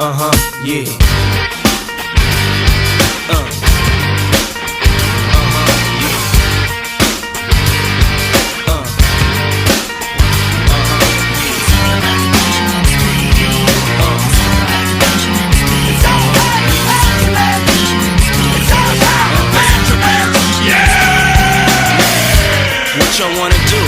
Yeah. What y'all wanna do?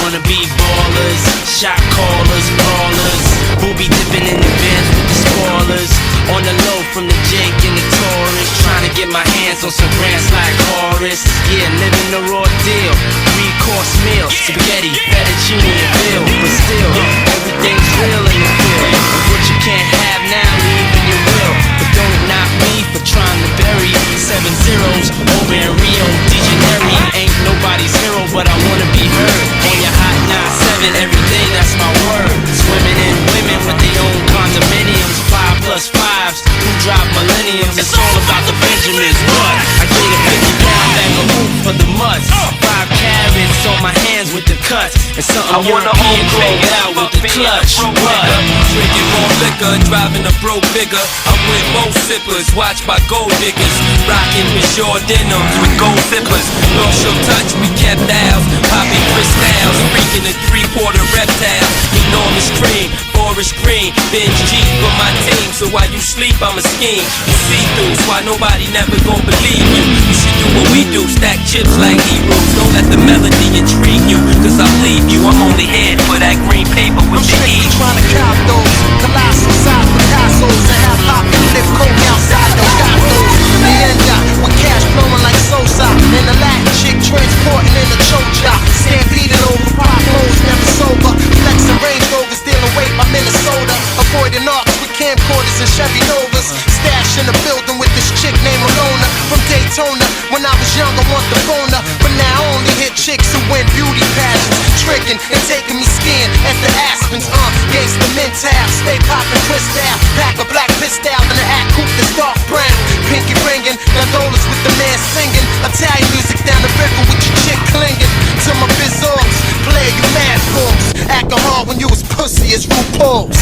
Wanna be ballers, shot callers, brawlers, who be dipping in the bins with the spoilers. On the low from the Jake and the Taurus, trying to get my hands on some grants like Horace. Yeah, living the raw deal, 3-course meal, spaghetti, fettuccine and veal. But still, everything's real in the field. And what you can't have now, leave in your will. But don't knock me for trying to bury 7 zeros over in Rio de Janeiro. Ain't nobody's hero, but I wanna be heard. On your hot 9-7 every day, that's my word. Swimming in women with their own condominiums, 5+5s, who drop millenniums. It's all about the Benjamins. What? I get a 50-pound bag of hoop for the mutts. 5 carrots on my hands with the cuts, and something European, bang it out with the clutch. What? Drinking more liquor, driving a broke bigger. I'm with most sippers, watched by gold diggers. Rocking with short denims with gold zippers. North Shore touch, we kept ours. Popping crystals, freaking the 3-quarter reptiles. Enormous cream, forest green, binge G for my team. So while you sleep, I'ma scheme. You see through, so why nobody never gon' believe you. You should do what we do, stack chips like heroes. Don't let the melody intrigue you, cause I'll leave you. I'm only here for that green paper with the E. Trying to count those colossal size Picassos and have hop and flip coke outside those gatos. Leenda with cash flowing like Sosa, and the Latin chick transporting in a chocha. Stampeding over pop holes, never sober. Flexing Range Rovers, stealing weight by Minnesota. Avoiding arcs with camcorders and Chevy Novas. Stash in the building with this chick named Alona from Daytona. When I was young, I want the boner, but now I only hit chicks who win beauty pageants, tricking and taking me skiing at the Aspens. Gangsta mental, stay poppin' crystal, pack a black pistol in the act coupe that's dark brown. Pinky ringing, gondolas with the man singing. Italian music down the river with your chick clinging to my bizzards. Play you mad forms, acting hard when you was pussy as RuPaul's.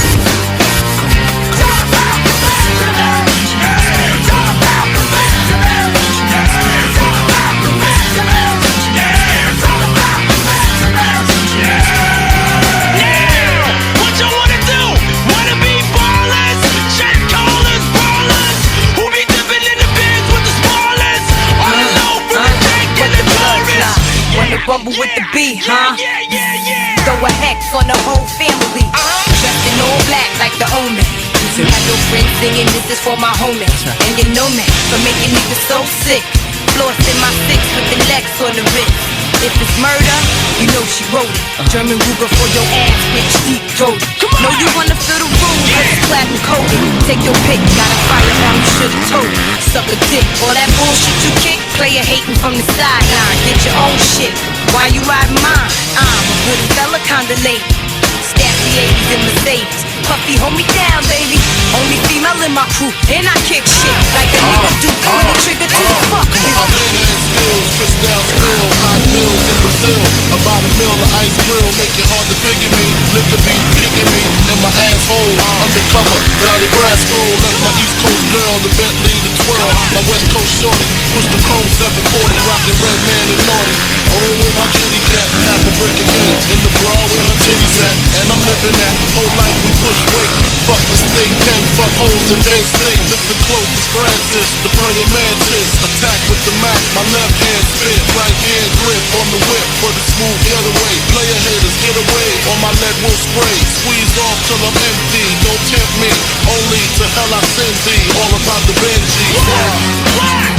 Bumble with the B, huh? Throw a hex on the whole family. Dressed in all black like the omen. You have your friends singing, this is for my homies. And you know me, for making niggas so sick. Floss in my 6 with the Lex on the wrist. If it's murder, you know she wrote it. German Ruger for your ass, bitch, deep throated. Know you wanna feel the room, but it's platinum coated. Take your pick, got a firearm, you should've told it. Suck a dick, all that bullshit you kick. Player hating from the sideline, get your own shit. Why you riding mine? I'm a good fella, kinda late. Stack the 80s in Mercedes. Puffy, hold me down, baby. Only female in my crew, and I kick shit like a nigga do. Pull the trigger to the fuck. I'm in and skills, crystal still, hot pills in Brazil. About a mill of ice grill, make it hard to figure me. Live the beat, kicking me in my asshole. Undercover, down the grass school. Left my East Coast girl, the Bentley, the twirl. My West Coast shorty, push the chrome 740, rockin' red man and naughty. Oh, with my kitty cat, half a brick of in. In the bra where her titties at, and I'm living that whole life we push weight. Fuck the state, 10 fuck holes in Bay State. Lift the close as Francis, the brilliant mantis. Attack with the Mac, my left hand spit, right hand grip on the whip for the smooth getaway. Player haters, get away, on my lead will spray. Squeeze off till I'm empty, don't tempt me. Only to hell I send thee, all about the Benji.